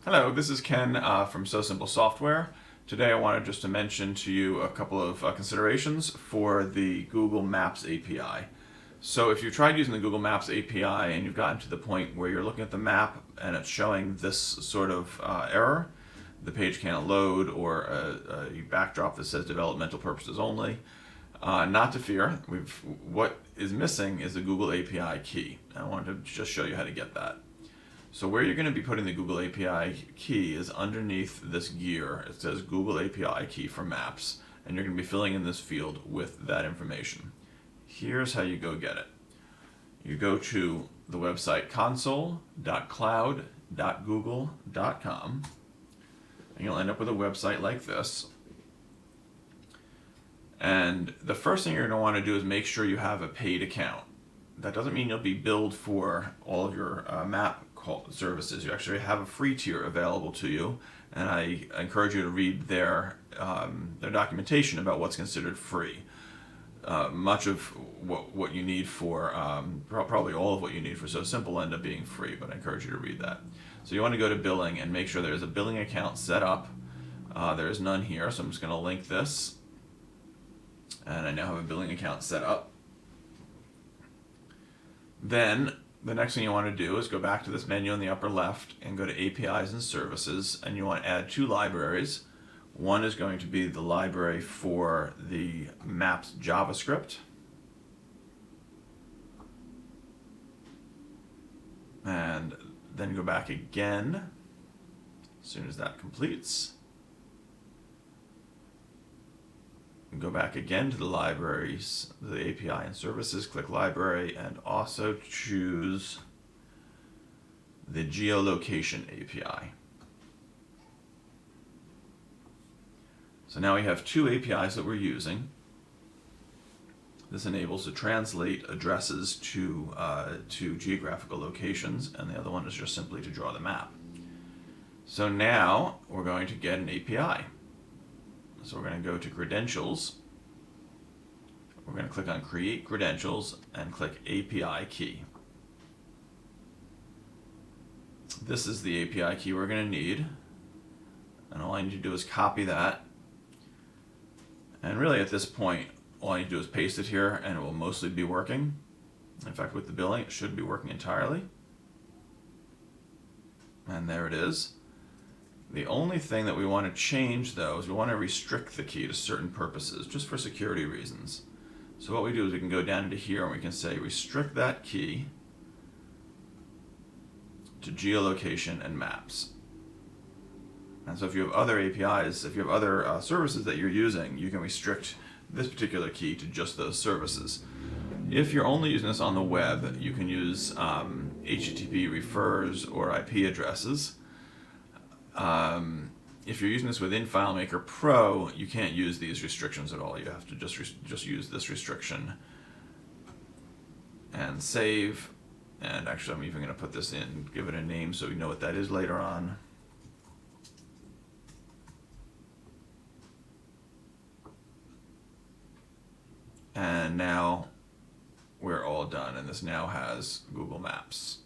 Hello, this is Ken from soSIMPLE Software. Today I wanted just to mention to you a couple of considerations for the Google Maps API. So if you've tried using the Google Maps API and you've gotten to the point where you're looking at the map and it's showing this sort of error, the page can't load, or a backdrop that says developmental purposes only, not to fear. What is missing is the Google API key. I wanted to just show you how to get that. So where you're going to be putting the Google API key is underneath this gear. It says Google API key for Maps, and you're going to be filling in this field with that information. Here's how you go get it. You go to the website console.cloud.google.com, and you'll end up with a website like this. And the first thing you're going to want to do is make sure you have a paid account. That doesn't mean you'll be billed for all of your map services. You actually have a free tier available to you, and I encourage you to read their documentation about what's considered free. Much of what you need for, probably all of what you need for soSIMPLE end up being free, but I encourage you to read that. So you want to go to billing and make sure there's a billing account set up. There is none here, so I'm just going to link this, and I now have a billing account set up. Then the next thing you want to do is go back to this menu in the upper left and go to APIs and Services, and you want to add two libraries. One is going to be the library for the Maps JavaScript, and then go back again as soon as that completes. Go back again to the libraries, the API and Services, click Library, and also choose the Geolocation API. So now we have two APIs that we're using. This enables to translate addresses to geographical locations, and the other one is just simply to draw the map. So now we're going to get an API. So we're going to go to Credentials. We're going to click on Create Credentials and click API Key. This is the API key we're going to need. And all I need to do is copy that. And really at this point, all I need to do is paste it here and it will mostly be working. In fact, with the billing, it should be working entirely. And there it is. The only thing that we want to change, though, is we want to restrict the key to certain purposes, just for security reasons. So what we do is we can go down into here and we can say restrict that key to geolocation and maps. And so if you have other APIs, if you have other services that you're using, you can restrict this particular key to just those services. If you're only using this on the web, you can use HTTP refers or IP addresses. If you're using this within FileMaker Pro, you can't use these restrictions at all. You have to just use this restriction and save. And actually, I'm even going to put this in, give it a name so we know what that is later on. And now we're all done, and this now has Google Maps.